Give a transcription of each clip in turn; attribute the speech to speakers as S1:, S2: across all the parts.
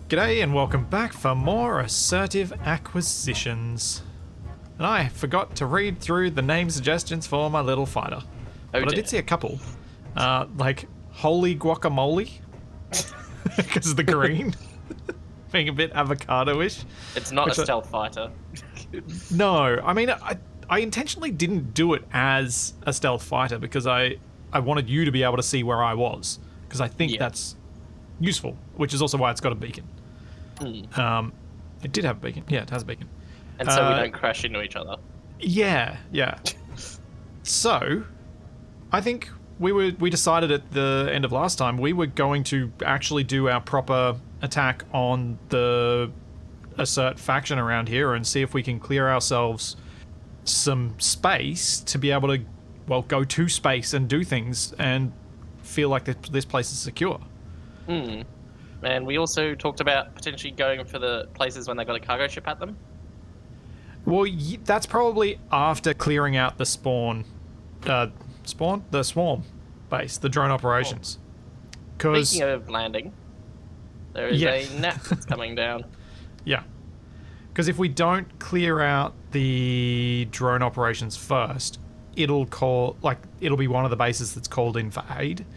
S1: G'day and welcome back for more Assertive Acquisitions. And I forgot to read through the name suggestions for my little fighter. But I did see a couple. Like Holy Guacamole, because of the green. Being a bit avocado-ish.
S2: It's not a stealth fighter.
S1: No, I mean, I intentionally didn't do it as a stealth fighter because I wanted you to be able to see where I was. Because I think that's useful, which is also why it's got a beacon. It did have a beacon. Yeah, it has a beacon.
S2: And so we don't crash into each other.
S1: Yeah. So, I think we decided at the end of last time we were going to actually do our proper attack on the Assert faction around here and see if we can clear ourselves some space to be able to, well, go to space and do things and feel like this place is secure.
S2: And we also talked about potentially going for the places when they got a cargo ship at them.
S1: Well, that's probably after clearing out the the swarm base, the drone operations.
S2: Speaking of landing, there is a net that's coming down.
S1: Yeah. Because if we don't clear out the drone operations first, it'll be one of the bases that's called in for aid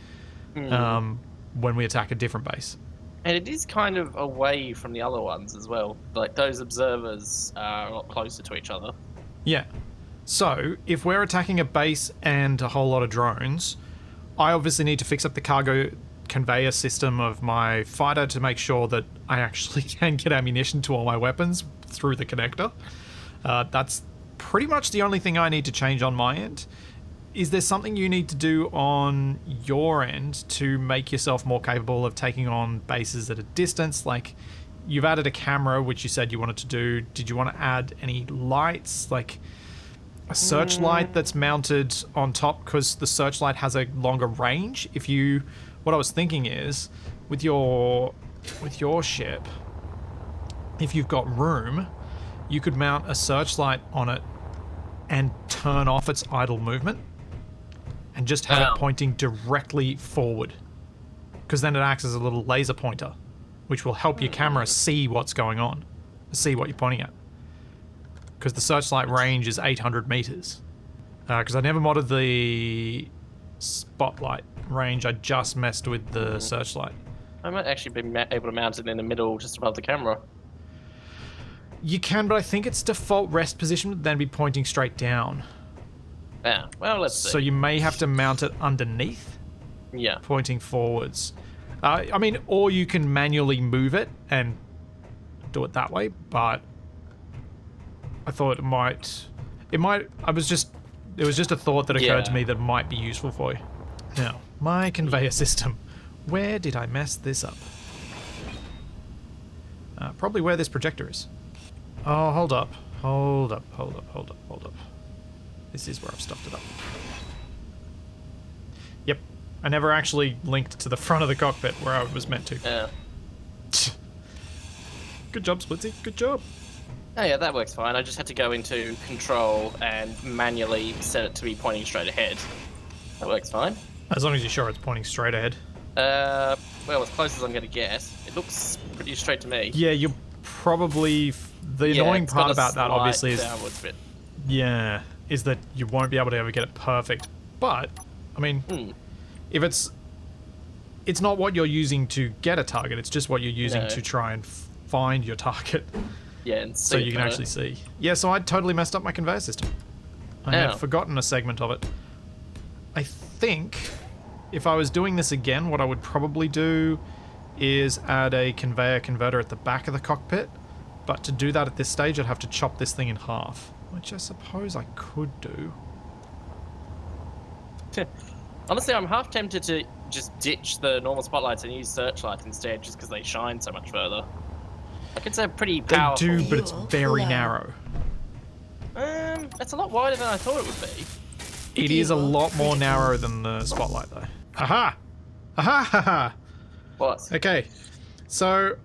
S1: when we attack a different base.
S2: And it is kind of away from the other ones as well. Like, those observers are a lot closer to each other.
S1: Yeah. So, if we're attacking a base and a whole lot of drones, I obviously need to fix up the cargo conveyor system of my fighter to make sure that I actually can get ammunition to all my weapons through the connector. That's pretty much the only thing I need to change on my end. Is there something you need to do on your end to make yourself more capable of taking on bases at a distance? Like, you've added a camera, which you said you wanted to do. Did you want to add any lights? Like a searchlight that's mounted on top, because the searchlight has a longer range. What I was thinking is, with your ship, if you've got room, you could mount a searchlight on it and turn off its idle movement and just have it pointing directly forward, because then it acts as a little laser pointer, which will help your camera see what's going on, see what you're pointing at. Because the searchlight range is 800 meters. Because I never modded the spotlight range, I just messed with the searchlight.
S2: I might actually be able to mount it in the middle, just above the camera.
S1: You can, but I think its default rest position would then be pointing straight down.
S2: Yeah, well, let's see.
S1: So you may have to mount it underneath.
S2: Yeah. Pointing
S1: forwards. I mean, or you can manually move it and do it that way, but I thought it was just a thought that occurred to me that might be useful for you. Now, my conveyor system. Where did I mess this up? Probably where this projector is. Oh, hold up. This is where I've stuffed it up. Yep. I never actually linked to the front of the cockpit where I was meant to.
S2: Yeah.
S1: Good job, Splitsy. Good job.
S2: Oh yeah, that works fine. I just had to go into control and manually set it to be pointing straight ahead. That works fine.
S1: As long as you're sure it's pointing straight ahead.
S2: Well, as close as I'm going to get. It looks pretty straight to me.
S1: Yeah, you're probably... The annoying part about that, obviously, is...
S2: downwards bit.
S1: Yeah, is that you won't be able to ever get it perfect. But, I mean, if it's not what you're using to get a target, it's just what you're using to try and find your target.
S2: Yeah, and
S1: so you can actually see. Yeah, so I totally messed up my conveyor system. I had forgotten a segment of it. I think if I was doing this again, what I would probably do is add a conveyor converter at the back of the cockpit. But to do that at this stage, I'd have to chop this thing in half, which I suppose I could do.
S2: Honestly, I'm half tempted to just ditch the normal spotlights and use searchlights instead, just because they shine so much further. Like, it's a pretty powerful...
S1: They do, but it's very narrow.
S2: It's a lot wider than I thought it would be.
S1: It is a lot more narrow than the spotlight, though. Aha! Aha! Ha ha!
S2: What?
S1: Okay, so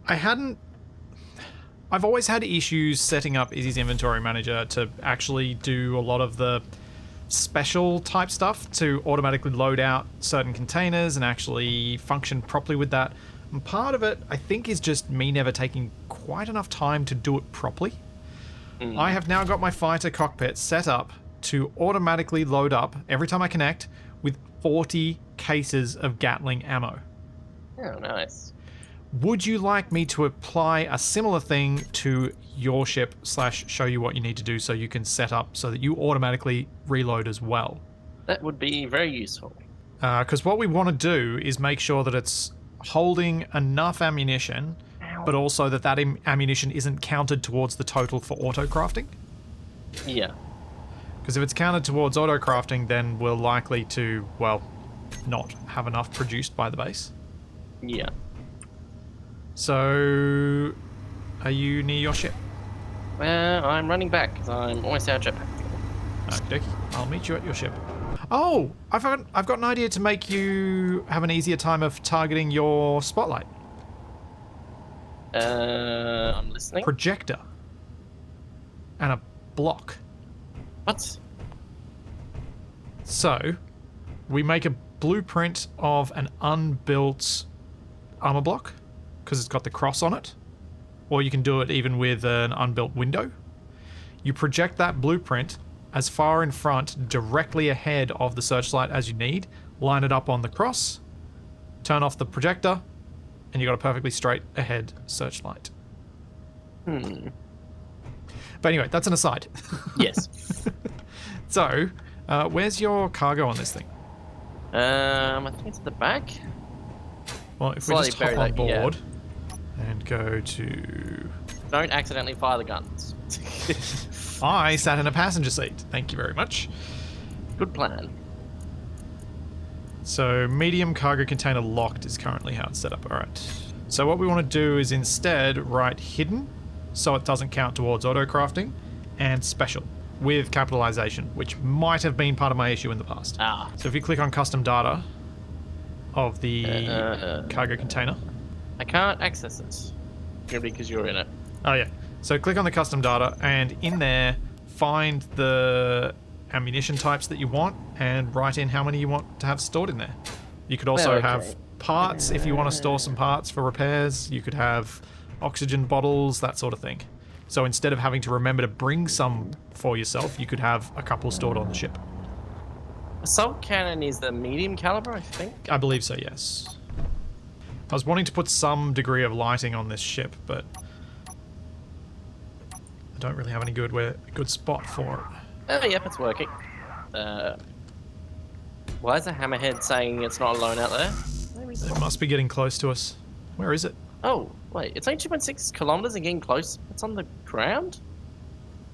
S1: I've always had issues setting up Izzy's inventory manager to actually do a lot of the special type stuff to automatically load out certain containers and actually function properly with that. And part of it, I think, is just me never taking quite enough time to do it properly. I have now got my fighter cockpit set up to automatically load up every time I connect with 40 cases of Gatling ammo.
S2: Oh, nice.
S1: Would you like me to apply a similar thing to your ship / show you what you need to do so you can set up so that you automatically reload as well?
S2: That would be very useful.
S1: Because what we want to do is make sure that it's holding enough ammunition, but also that ammunition isn't counted towards the total for auto-crafting.
S2: Yeah.
S1: Because if it's counted towards auto-crafting, then we're likely to, well, not have enough produced by the base.
S2: Yeah.
S1: So, are you near your ship?
S2: I'm running back because I'm almost out of jetpack.
S1: Okey-dokey. I'll meet you at your ship. Oh, I've got an idea to make you have an easier time of targeting your spotlight.
S2: I'm listening.
S1: Projector. And a block.
S2: What?
S1: So, we make a blueprint of an unbuilt armor block, because it's got the cross on it. Or you can do it even with an unbuilt window. You project that blueprint as far in front, directly ahead of the searchlight as you need, line it up on the cross, turn off the projector, and you got a perfectly straight ahead searchlight. But anyway, that's an aside.
S2: Yes.
S1: So, where's your cargo on this thing?
S2: I think it's at the back.
S1: Well, if we
S2: Slightly
S1: just hop
S2: buried,
S1: on
S2: like, yeah.
S1: board and go to...
S2: Don't accidentally fire the guns.
S1: I sat in a passenger seat. Thank you very much.
S2: Good plan.
S1: So, medium cargo container locked is currently how it's set up. Alright. So what we want to do is instead write hidden, so it doesn't count towards auto-crafting, and special, with capitalization, which might have been part of my issue in the past.
S2: Ah.
S1: So if you click on custom data of the cargo container.
S2: I can't access it. Probably because you're in it.
S1: Oh yeah. So click on the custom data, and in there, find the ammunition types that you want, and write in how many you want to have stored in there. You could also have parts if you want to store some parts for repairs. You could have oxygen bottles, that sort of thing. So instead of having to remember to bring some for yourself, you could have a couple stored on the ship.
S2: Assault cannon is the medium caliber, I think.
S1: I believe so, yes. I was wanting to put some degree of lighting on this ship, but I don't really have any good spot for it.
S2: Oh, yep, it's working. Why is the hammerhead saying it's not alone out there? Where is it?
S1: It must be getting close to us. Where is it?
S2: Oh, wait, it's only 2.6 kilometers and getting close. It's on the ground?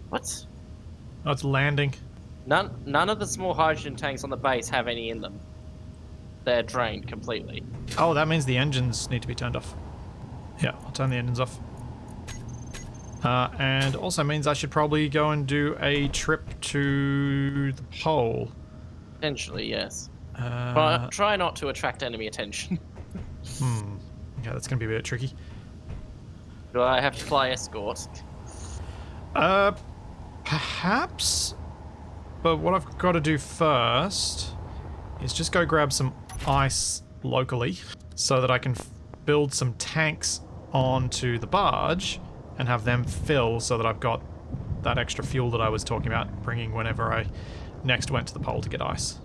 S2: What?
S1: Oh, it's landing.
S2: None of the small hydrogen tanks on the base have any in them. They're drained completely.
S1: Oh, that means the engines need to be turned off. Yeah, I'll turn the engines off. And also means I should probably go and do a trip to the pole.
S2: Potentially, yes. But try not to attract enemy attention.
S1: Yeah, that's going to be a bit tricky.
S2: Do I have to fly escort?
S1: Perhaps. But what I've got to do first is just go grab some ice locally so that I can build some tanks onto the barge and have them fill so that I've got that extra fuel that I was talking about bringing whenever I next went to the pole to get ice.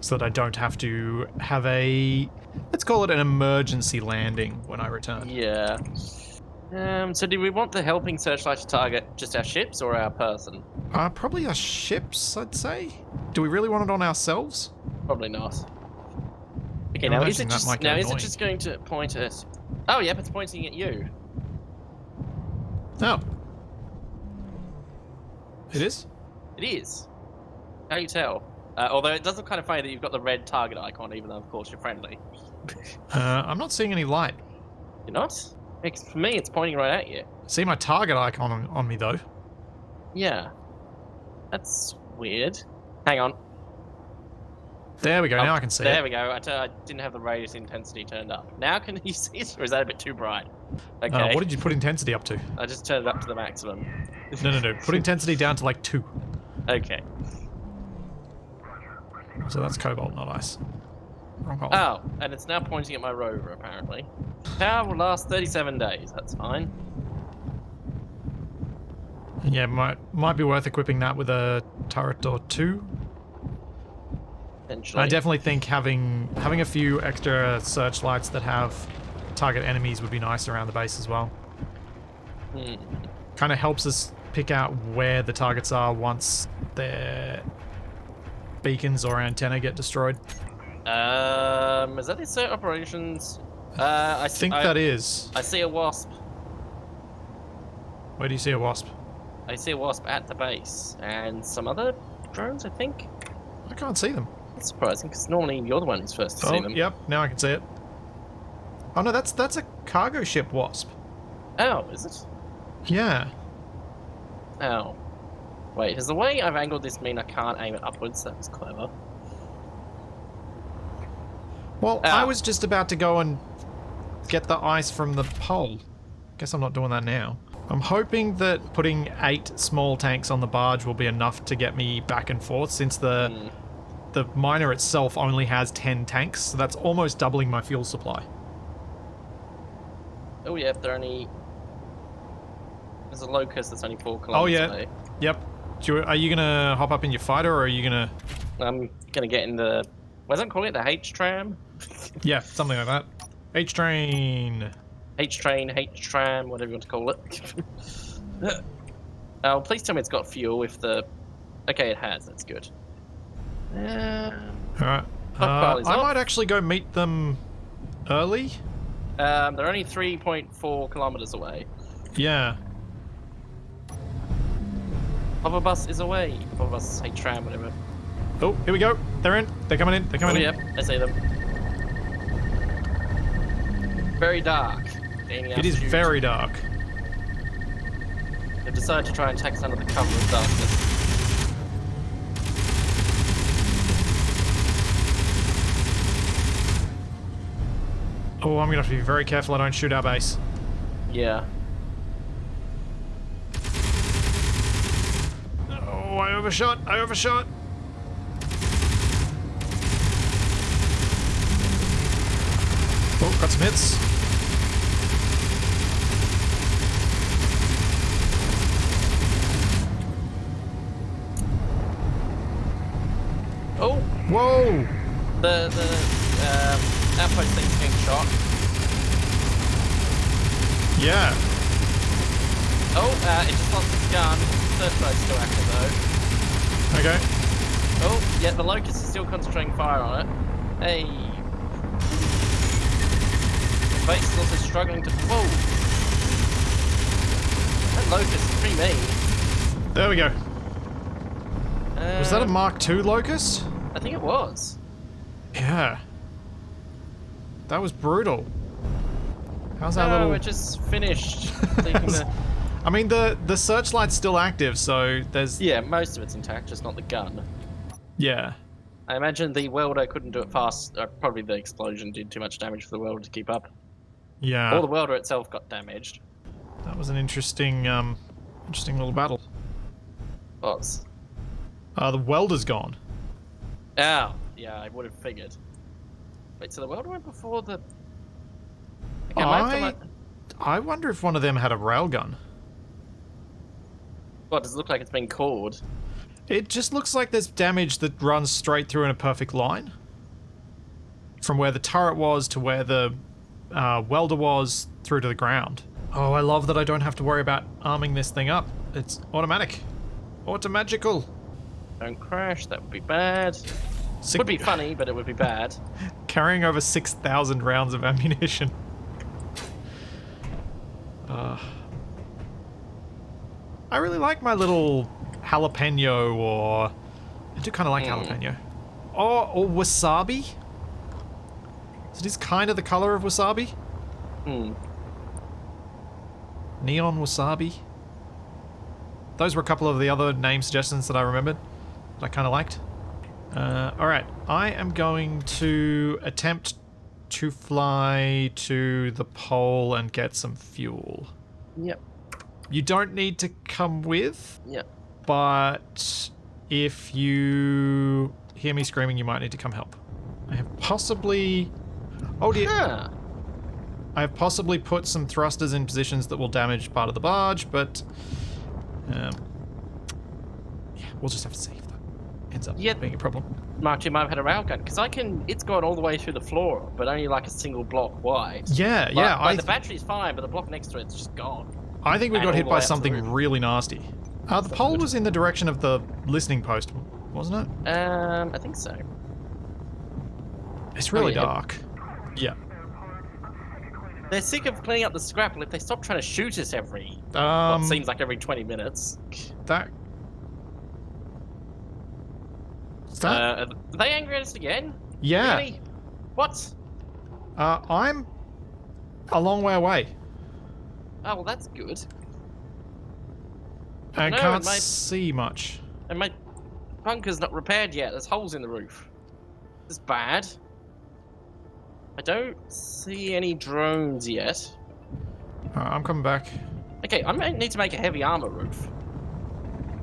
S1: So that I don't have to have a, let's call it an emergency landing when I return.
S2: Yeah. So do we want the helping searchlight to target just our ships or our person?
S1: Probably our ships, I'd say. Do we really want it on ourselves?
S2: Probably not. Okay,
S1: I
S2: now is
S1: imagine
S2: it
S1: that
S2: just
S1: might get
S2: is it
S1: annoying.
S2: just going to point at? Oh, yep, it's pointing at you.
S1: No. It is?
S2: It is. How do you tell? Although it does look kind of funny that you've got the red target icon, even though of course you're friendly.
S1: I'm not seeing any light.
S2: You're not? For me, it's pointing right at you.
S1: See my target icon on me though.
S2: Yeah. That's weird. Hang on.
S1: There we go, now I can see
S2: There
S1: it.
S2: we go. I didn't have the radius intensity turned up. Now can you see it, or is that a bit too bright? Okay.
S1: What did you put intensity up to?
S2: I just turned it up to the maximum.
S1: No. Put intensity down to like 2.
S2: Okay.
S1: So that's cobalt, not ice. Wrong hole.
S2: Oh, and it's now pointing at my rover, apparently. Power will last 37 days. That's fine.
S1: Yeah, might be worth equipping that with a turret or two.
S2: Potentially.
S1: I definitely think having a few extra searchlights that have target enemies would be nice around the base as well. Kind of helps us pick out where the targets are once their beacons or antenna get destroyed.
S2: Is that the Assert operations?
S1: I think that is.
S2: I see a wasp.
S1: Where do you see a wasp?
S2: I see a wasp at the base, and some other drones, I think.
S1: I can't see them.
S2: That's surprising, because normally you're the one who's first to see them.
S1: Yep, now I can see it. Oh no, that's a cargo ship wasp.
S2: Oh, is it?
S1: Yeah.
S2: Oh. Wait, does the way I've angled this mean I can't aim it upwards? That was clever.
S1: Well, I was just about to go and get the ice from the pole. Guess I'm not doing that now. I'm hoping that putting 8 small tanks on the barge will be enough to get me back and forth, since the miner itself only has 10 tanks, so that's almost doubling my fuel supply.
S2: Oh yeah, there's a locust that's only 4 kilometers away.
S1: Yep. Are you gonna hop up in your fighter, or are you gonna...
S2: I'm gonna get in the... What does it call it? The H-tram?
S1: Yeah, something like that. H-train.
S2: H-train, H-tram, whatever you want to call it. Oh, please tell me it's got fuel if the... Okay, it has. That's good.
S1: Alright. I might actually go meet them early.
S2: They're only 3.4 kilometers away.
S1: Yeah.
S2: Hover bus is away. Hover bus, H-tram, whatever.
S1: Oh, here we go. They're in. They're coming in. They're coming in.
S2: Yep, I see them. Very dark.
S1: It is very dark.
S2: They've decided to try and take us under the cover of darkness.
S1: Oh, I'm gonna have to be very careful I don't shoot our base.
S2: Yeah.
S1: Oh, I overshot. Oh, got some hits.
S2: Oh!
S1: Whoa!
S2: The outpost thing's being shot.
S1: Yeah.
S2: Oh, it just lost its gun. Searchlight's still active though.
S1: Okay.
S2: Oh, yeah, the locust is still concentrating fire on it. Hey. The base is also struggling to... Whoa! That locust is pretty mean.
S1: There we go. Was that a Mark II locust?
S2: I think it was.
S1: Yeah. That was brutal. How's that
S2: No,
S1: little...
S2: it just finished. Leaving the...
S1: I mean, the searchlight's still active, so there's...
S2: Yeah, most of it's intact, just not the gun.
S1: Yeah.
S2: I imagine the welder couldn't do it fast. Probably the explosion did too much damage for the welder to keep up.
S1: Yeah.
S2: Or the welder itself got damaged.
S1: That was an interesting little battle.
S2: Was.
S1: The welder's gone.
S2: Oh, yeah, I would have figured. Wait, so the welder went before the... Okay,
S1: I wonder if one of them had a railgun.
S2: What, does it look like it's been cored?
S1: It just looks like there's damage that runs straight through in a perfect line. From where the turret was to where the welder was through to the ground. Oh, I love that I don't have to worry about arming this thing up. It's automatic. Automagical.
S2: Don't crash, that would be bad. Would be funny, but it would be bad.
S1: Carrying over 6,000 rounds of ammunition. I really like my little jalapeno, or... I do kind of like jalapeno. Or wasabi. So it is kind of the color of wasabi. Neon wasabi. Those were a couple of the other name suggestions that I remembered that I kind of liked. Alright, I am going to attempt to fly to the pole and get some fuel.
S2: Yep.
S1: You don't need to come with,
S2: Yep.
S1: but if you hear me screaming, you might need to come help. I have possibly... Oh dear.
S2: Huh.
S1: I have possibly put some thrusters in positions that will damage part of the barge, but... yeah, we'll just have to see if that ends up being a problem.
S2: Mark, you might have had a railgun, because it's gone all the way through the floor, but only like a single block wide.
S1: Yeah,
S2: Like,
S1: yeah.
S2: like the battery's fine, but the block next to it's just gone.
S1: I think we
S2: And
S1: got
S2: all
S1: hit
S2: the
S1: by
S2: way up the
S1: something
S2: roof.
S1: really nasty. The pole was in the direction of the listening post, wasn't it?
S2: I think so.
S1: It's really
S2: yeah.
S1: dark. Yeah.
S2: They're sick of cleaning up the scrap, and if they stop trying to shoot us what seems like every 20 minutes.
S1: That... Is that...
S2: Are they angry at us again?
S1: yeah.
S2: Really? What?
S1: I'm a long way away.
S2: Oh, well, that's good.
S1: I
S2: No,
S1: can't
S2: and my-
S1: see much.
S2: And my bunker's not repaired yet. There's holes in the roof. This is bad. I don't see any drones yet.
S1: I'm coming back.
S2: Okay, I might need to make a heavy armor roof.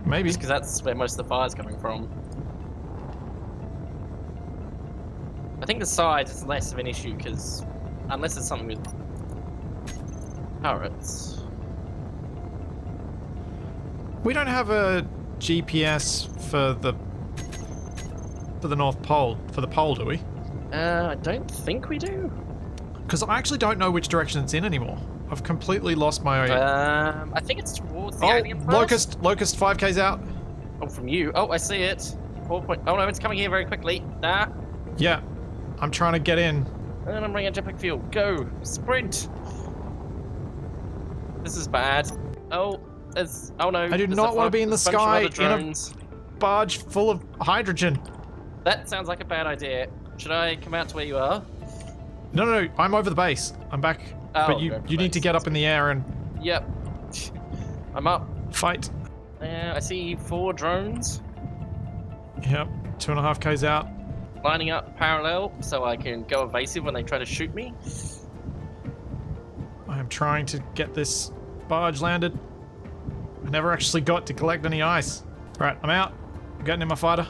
S1: Maybe.
S2: Because that's where most of the fire's coming from. I think the sides is less of an issue, because unless it's something with turrets.
S1: We don't have a GPS for the North Pole, for the pole, do we?
S2: I don't think we do.
S1: Because I actually don't know which direction it's in anymore. I've completely lost my...
S2: I think it's towards the alien post.
S1: Locust 5k's out.
S2: Oh, from you. Oh, I see it. 4 point. Oh no, it's coming here very quickly. Nah.
S1: Yeah, I'm trying to get in.
S2: And I'm running a jetpack fuel. Go! Sprint! This is bad. Oh, there's... Oh no.
S1: I do
S2: there's
S1: not
S2: a
S1: want to
S2: fu-
S1: be in the
S2: there's a bunch of
S1: sky
S2: other
S1: in a
S2: drones.
S1: barge full of hydrogen.
S2: That sounds like a bad idea. Should I come out to where you are?
S1: No, no, no, I'm over the base. I'm back.
S2: Oh,
S1: but you
S2: you're over the
S1: need to
S2: base.
S1: get up in the air and
S2: Yep. I'm up.
S1: fight.
S2: I see 4 drones
S1: Yep, 2.5k's out.
S2: lining up parallel so I can go evasive when they try to shoot me.
S1: I am trying to get this barge landed. I never actually got to collect any ice. Right, I'm out. I'm getting in my fighter.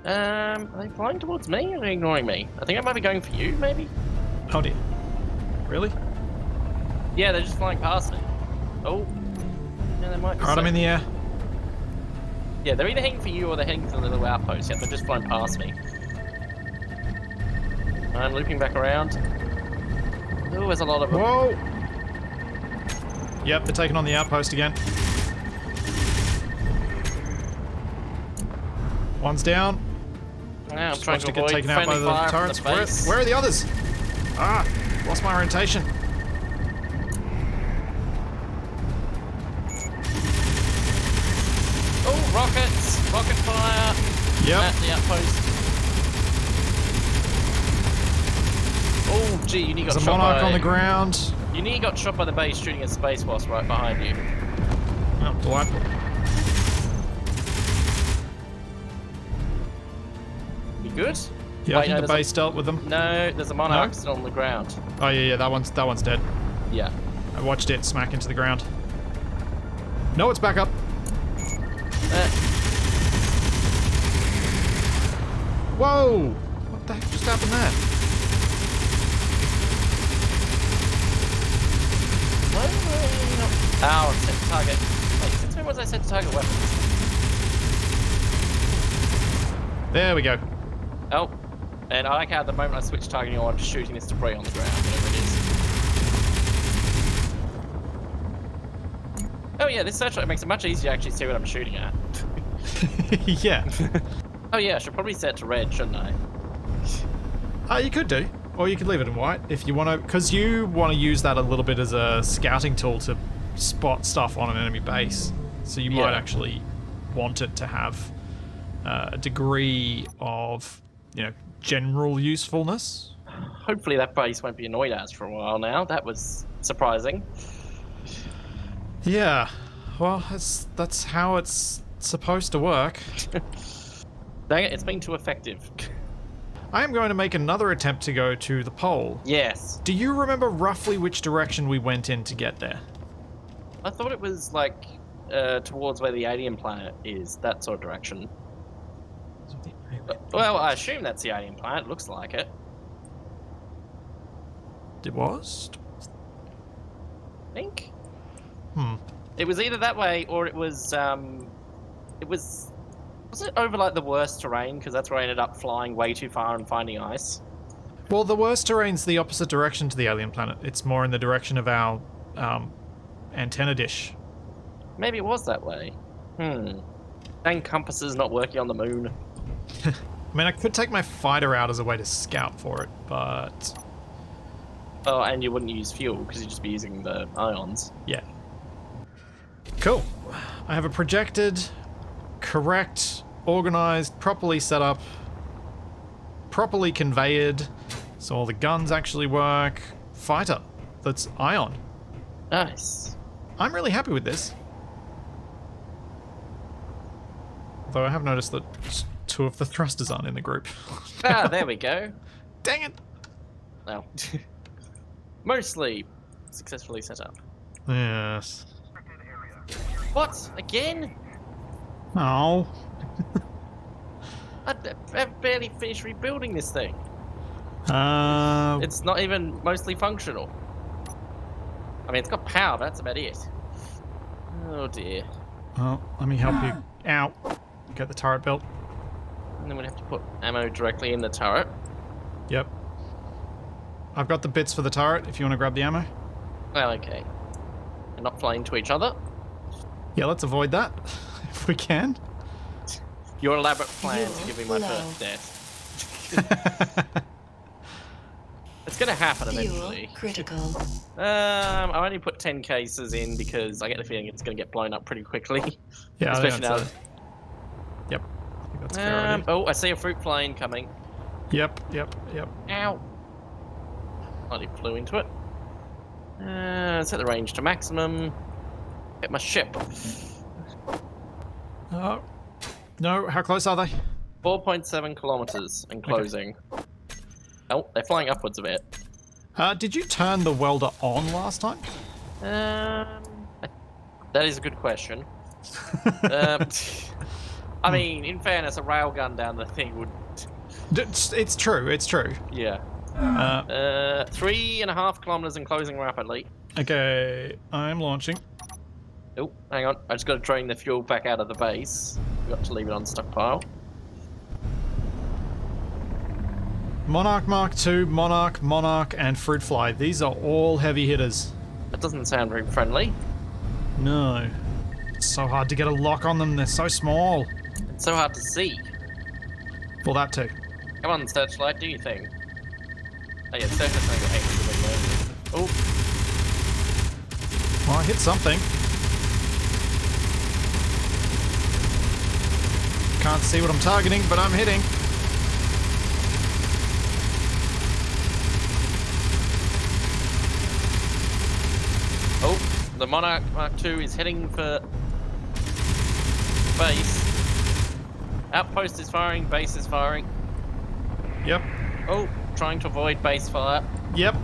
S2: Are they flying towards me or are they ignoring me? I think I might be going for you, maybe?
S1: Oh dear. Really?
S2: Yeah, they're just flying past me. Oh. Yeah, they might be.
S1: Alright, I'm in the air.
S2: Yeah, they're either heading for you or they're heading for the little outpost. Yeah, they're just flying past me. I'm looping back around. Oh, there's a lot of them.
S1: Whoa! Yep, they're taking on the outpost again. One's down.
S2: Yeah, I'm
S1: Just
S2: trying
S1: watched
S2: to
S1: it get
S2: avoid
S1: taken out by
S2: friendly
S1: the
S2: fire from
S1: turrets.
S2: the base.
S1: Where are the others? Ah, lost my orientation.
S2: Oh, rockets! Rocket fire!
S1: Yep.
S2: At the outpost. Oh, gee, you nearly got
S1: There's a
S2: shot
S1: monarch
S2: by...
S1: on the ground.
S2: You nearly got shot by the base shooting a space wasp right behind you.
S1: Oh, delightful.
S2: You good?
S1: Yeah, I
S2: Wait,
S1: think
S2: no,
S1: the
S2: there's
S1: base dealt with them.
S2: No, there's a monarch still on the ground.
S1: Oh yeah, yeah, that one's dead.
S2: Yeah.
S1: I watched it smack into the ground. No, it's back up. Whoa! What the heck just happened there?
S2: Ow, set to target. Wait, since when was I set to target weapons?
S1: There we go.
S2: Oh, and I like how at the moment I switch targeting on, shooting this debris on the ground, whatever it is. Oh yeah, this searchlight makes it much easier to actually see what I'm shooting at.
S1: Yeah.
S2: Oh yeah, I should probably set it to red, shouldn't I?
S1: You could do. Or you could leave it in white if you want to, because you want to use that a little bit as a scouting tool to spot stuff on an enemy base. So you might
S2: Yeah.
S1: actually want it to have a degree of, general usefulness.
S2: Hopefully that base won't be annoyed at us for a while now. That was surprising.
S1: Yeah. Well, that's how it's supposed to work.
S2: Dang it, it's been too effective.
S1: I am going to make another attempt to go to the pole.
S2: Yes.
S1: Do you remember roughly which direction we went in to get there?
S2: I thought it was like towards where the alien planet is, that sort of direction.
S1: So the
S2: Well, I assume that's the alien planet. Looks like it.
S1: It was?
S2: I think.
S1: Hmm.
S2: It was either that way or it was. Was it over like the worst terrain? Because that's where I ended up flying way too far and finding ice.
S1: Well, the worst terrain's the opposite direction to the alien planet. It's more in the direction of our antenna dish.
S2: Maybe it was that way. Dang compasses not working on the moon.
S1: I mean, I could take my fighter out as a way to scout for it, but...
S2: Oh, and you wouldn't use fuel because you'd just be using the ions.
S1: Yeah. Cool. I have a projected, correct, organized, properly set up, properly conveyed, so all the guns actually work. Fighter that's ion.
S2: Nice.
S1: I'm really happy with this. Though I have noticed that 2 of the thrusters aren't in the group.
S2: Ah, there we go.
S1: Dang it!
S2: Well, mostly successfully set up.
S1: Yes.
S2: What? Again?
S1: Oh.
S2: I've barely finished rebuilding this thing.
S1: Uh,
S2: It's not even mostly functional. I mean, it's got power, but that's about it. Oh dear.
S1: well, let me help you out. Get the turret built.
S2: And then we'd have to put ammo directly in the turret.
S1: Yep. I've got the bits for the turret if you want to grab the ammo.
S2: Well, okay. And not fly into each other.
S1: Yeah, let's avoid that if we can.
S2: Your elaborate plan to give me my first death. It's gonna happen eventually.
S3: Critical.
S2: I only put 10 cases in because I get the feeling it's gonna get blown up pretty quickly.
S1: Yeah, I think
S2: Especially now.
S1: that's yep. I think that's a fair idea.
S2: Oh, I see a fruit fly incoming.
S1: Yep.
S2: Ow. I flew into it. Set the range to maximum. Get my ship.
S1: Oh. No, how close are they?
S2: 4.7 kilometers and closing. Okay. Oh, they're flying upwards a bit.
S1: Did you turn the welder on last time?
S2: That is a good question. I mean, in fairness, a railgun down the thing would...
S1: It's true, it's true.
S2: Yeah. 3.5 kilometers and closing rapidly.
S1: Okay, I'm launching.
S2: Oh, hang on. I just got to drain the fuel back out of the base. Got to leave it on stockpile.
S1: Monarch Mark II, Monarch, and Fruit Fly. These are all heavy hitters.
S2: That doesn't sound very friendly.
S1: No. It's so hard to get a lock on them, they're so small.
S2: It's so hard to see.
S1: Well, that too.
S2: Come on, Searchlight, do your thing. Oh yeah, Searchlight's only got 800 anyway. Oh.
S1: Well, I hit something. Can't see what I'm targeting, but I'm hitting.
S2: Oh, the Monarch Mark II is heading for base. Outpost is firing, base is firing.
S1: Yep.
S2: Oh, trying to avoid base fire.
S1: Yep.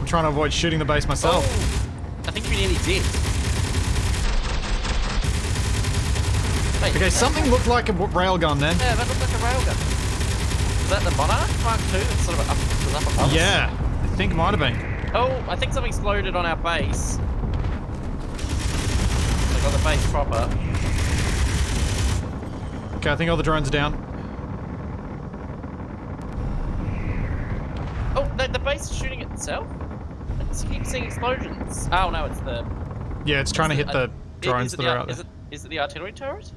S1: I'm trying to avoid shooting the base myself.
S2: Oh, I think we nearly did. Wait,
S1: Okay, something looked like a railgun then.
S2: Yeah, that looked like a railgun. Is that the Monarch Mark II that's sort of was up above us?
S1: Yeah, I think it might have been.
S2: Oh, I think something exploded on our base. I got the base proper.
S1: Okay, I think all the drones are down.
S2: Oh, the base is shooting itself? I just keep seeing explosions. Oh no, it's the...
S1: Yeah, it's trying to hit the drones that are out there.
S2: Is it the artillery turret?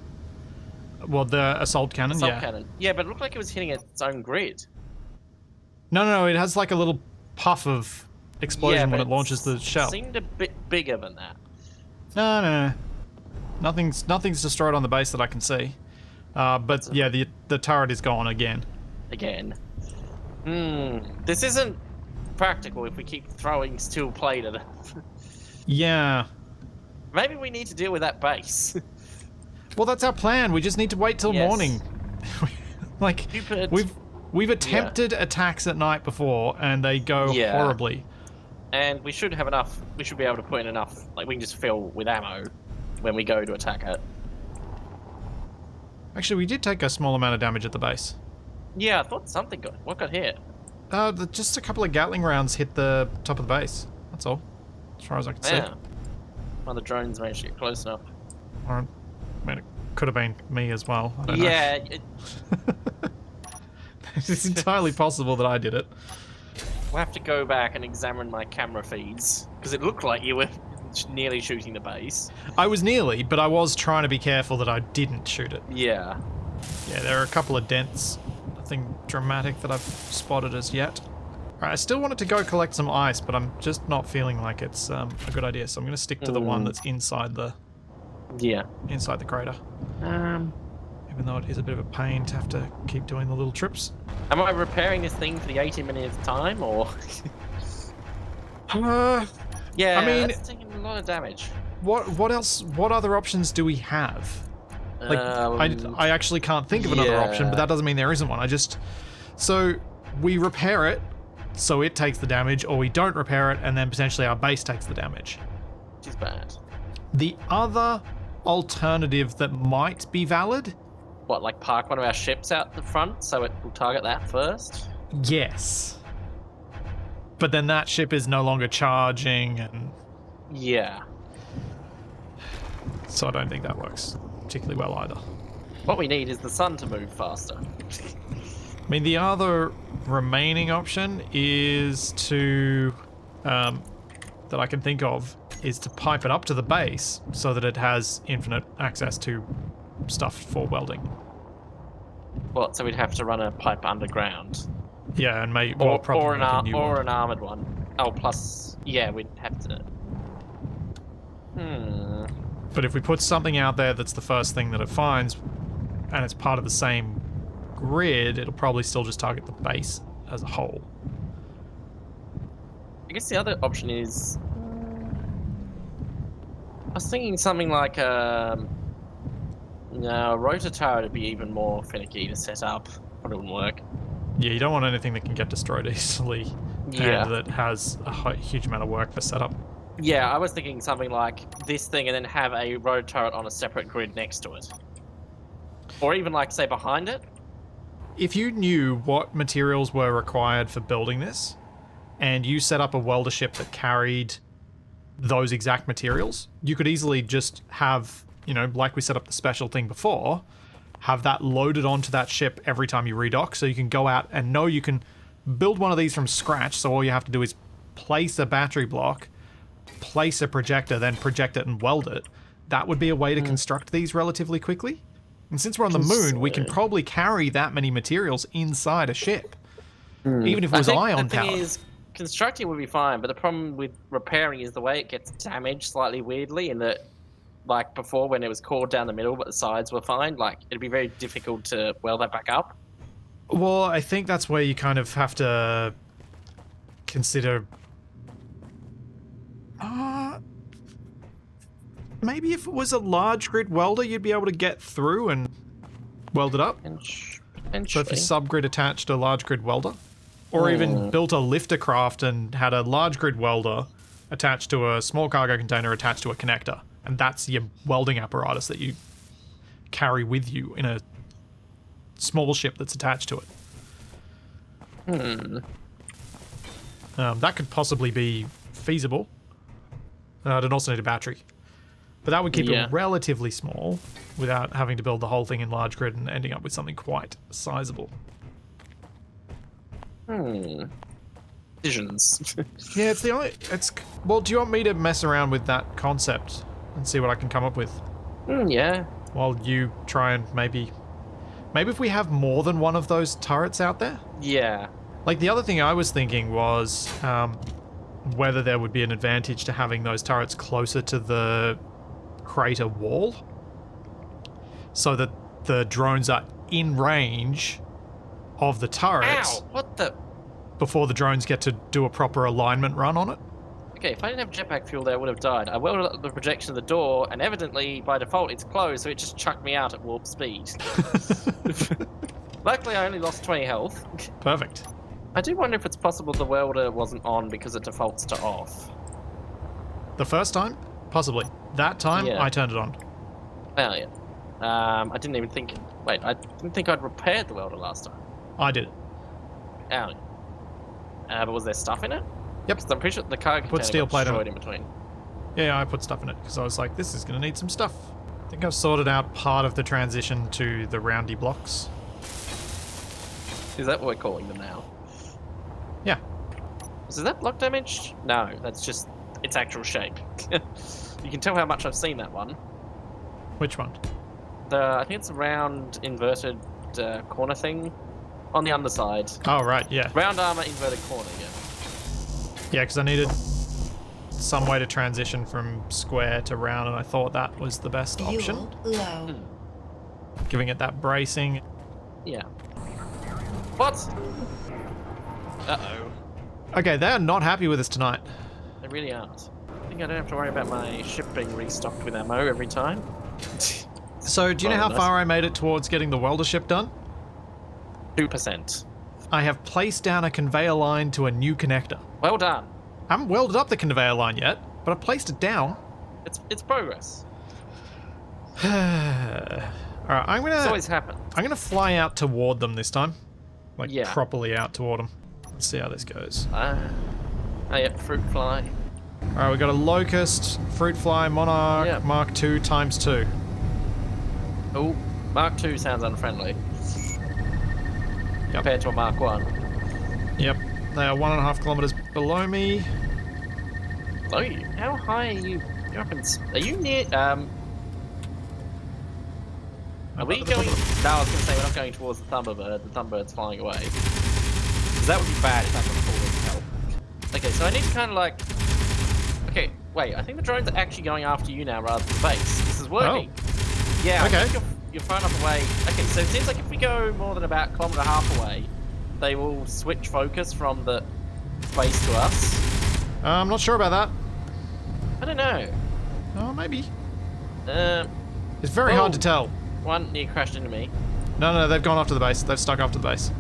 S1: Well, the assault cannon,
S2: Assault
S1: yeah.
S2: cannon. Yeah, but it looked like it was hitting its own grid.
S1: No, it has like a little puff of explosion when it launches the shell.
S2: It seemed a bit bigger than that.
S1: No. Nothing's destroyed on the base that I can see. But yeah, the turret is gone again.
S2: Again. This isn't practical if we keep throwing steel plate at it.
S1: Yeah.
S2: Maybe we need to deal with that base.
S1: Well, that's our plan. We just need to wait till morning. Like,
S2: Stupid.
S1: we've attempted attacks at night before, and they go horribly.
S2: And we should have enough. We should be able to put in enough. Like, we can just fill with ammo when we go to attack it.
S1: Actually, we did take a small amount of damage at the base.
S2: Yeah, I thought something got... What got hit?
S1: Just a couple of Gatling rounds hit the top of the base. That's all. As far as I can see.
S2: Yeah. One of the drones managed to get close enough.
S1: Or, I mean, it could have been me as well. I don't know.
S2: Yeah.
S1: It's entirely possible that I did it.
S2: We'll have to go back and examine my camera feeds, because it looked like you were nearly shooting the base.
S1: I was nearly, but I was trying to be careful that I didn't shoot it.
S2: Yeah.
S1: Yeah, there are a couple of dents. Nothing dramatic that I've spotted as yet. Alright, I still wanted to go collect some ice, but I'm just not feeling like it's a good idea, so I'm going to stick to the one that's inside the crater. Even though it is a bit of a pain to have to keep doing the little trips.
S2: Am I repairing this thing for the 80-minute time, or...? Yeah,
S1: I mean,
S2: that's taking a lot of damage.
S1: What else? What other options do we have? Like, I actually can't think of another option, but that doesn't mean there isn't one. So we repair it, so it takes the damage, or we don't repair it, and then potentially our base takes the damage.
S2: Which is bad.
S1: The other alternative that might be valid...
S2: What, like park one of our ships out the front, so it will target that first?
S1: Yes. But then that ship is no longer charging, and...
S2: Yeah.
S1: So I don't think that works particularly well either.
S2: What we need is the sun to move faster.
S1: I mean, the other remaining option is to... that I can think of, is to pipe it up to the base so that it has infinite access to stuff for welding.
S2: What, so we'd have to run a pipe underground?
S1: Yeah, and maybe...
S2: Or an armoured one. Oh, plus... Yeah, we'd have to...
S1: But if we put something out there that's the first thing that it finds, and it's part of the same grid, it'll probably still just target the base as a whole.
S2: I guess the other option is... I was thinking something like no, a rotor turret would be even more finicky to set up. Probably wouldn't work.
S1: Yeah, you don't want anything that can get destroyed easily, and that has a huge amount of work for setup.
S2: Yeah, I was thinking something like this thing and then have a rotor turret on a separate grid next to it. Or even like, say, behind it.
S1: If you knew what materials were required for building this, and you set up a welder ship that carried those exact materials, you could easily just have, you know, like we set up the special thing before, have that loaded onto that ship every time you redock, so you can go out and know you can build one of these from scratch, so all you have to do is place a battery block, place a projector, then project it and weld it. That would be a way to construct these relatively quickly. And since we're on the moon, we can probably carry that many materials inside a ship, even if it was ion powered.
S2: Constructing would be fine, but the problem with repairing is the way it gets damaged slightly weirdly, in that, like before when it was cored down the middle but the sides were fine, like it'd be very difficult to weld that back up.
S1: Well, I think that's where you kind of have to consider... maybe if it was a large grid welder, you'd be able to get through and weld it up. So if you subgrid attached a large grid welder, or even built a lifter craft and had a large grid welder attached to a small cargo container attached to a connector, and that's your welding apparatus that you carry with you in a small ship that's attached to it. That could possibly be feasible. It'd also need a battery. But that would keep it relatively small without having to build the whole thing in large grid and ending up with something quite sizable.
S2: Visions.
S1: Yeah, it's the only... Well, do you want me to mess around with that concept and see what I can come up with?
S2: Yeah.
S1: While you try and maybe if we have more than one of those turrets out there?
S2: Yeah.
S1: Like, the other thing I was thinking was whether there would be an advantage to having those turrets closer to the crater wall, so that the drones are in range of the turrets.
S2: Ow! What the?
S1: Before the drones get to do a proper alignment run on it.
S2: Okay, if I didn't have jetpack fuel there, I would have died. I welded up the projection of the door, and evidently, by default, it's closed, so it just chucked me out at warp speed. Luckily, I only lost 20 health.
S1: Perfect.
S2: I do wonder if it's possible the welder wasn't on because it defaults to off.
S1: The first time? Possibly. That time,
S2: Yeah.
S1: I turned it on.
S2: Oh, yeah. I didn't even think. Wait, I didn't think I'd repaired the welder last time.
S1: I did it.
S2: Ow. But was there stuff in it?
S1: Yep.
S2: 'Cause I'm pretty sure the cargo
S1: Put
S2: container
S1: steel
S2: got
S1: plate on
S2: destroyed
S1: it.
S2: in between.
S1: Yeah, I put stuff in it because I was like, this is going to need some stuff. I think I've sorted out part of the transition to the roundy blocks.
S2: Is that what we're calling them now?
S1: Yeah.
S2: Is that block damaged? No, that's just its actual shape. You can tell how much I've seen that one.
S1: Which one?
S2: I think it's a round inverted corner thing on the underside.
S1: Oh, right, yeah.
S2: Round armor inverted corner, yeah.
S1: Yeah, because I needed some way to transition from square to round, and I thought that was the best option.
S3: Low.
S1: Giving it that bracing.
S2: Yeah. What? Uh-oh.
S1: Okay, they're not happy with us tonight.
S2: They really aren't. I think I don't have to worry about my ship being restocked with ammo every time.
S1: So, do you know how
S2: nice.
S1: far I made it towards getting the welder ship done?
S2: 2%.
S1: I have placed down a conveyor line to a new connector.
S2: Well done.
S1: I haven't welded up the conveyor line yet, but I've placed it down.
S2: It's progress.
S1: Alright,
S2: It's always happened.
S1: I'm gonna fly out toward them this time. Like,
S2: Yeah.
S1: properly out toward them. Let's see how this goes.
S2: Oh yeah, fruit fly.
S1: Alright, we got a Locust, Fruit Fly, Monarch,
S2: Yeah.
S1: Mark II ×2.
S2: Oh, Mark II sounds unfriendly.
S1: Yep.
S2: Compared to a Mark 1.
S1: Yep. They are 1.5 kilometers below me.
S2: Oh, how high are you? You're up in... Are you near... Are we going... No, I was going to say we're not going towards the Thunderbird. The Thunderbird's flying away. 'Cause that would be bad if I could fall in help. Okay, so I need to kind of like... Okay, wait. I think the drones are actually going after you now rather than the base. This is working.
S1: Oh.
S2: Yeah,
S1: Okay.
S2: I think you're far enough away. Okay, so it seems like if we go more than about 1.5 kilometers away, they will switch focus from the base to us.
S1: I'm not sure about that.
S2: I don't know.
S1: Oh, maybe.
S2: Um,
S1: It's very hard to tell.
S2: One near crashed into me.
S1: No, they've gone off to the base. They've stuck off to the base.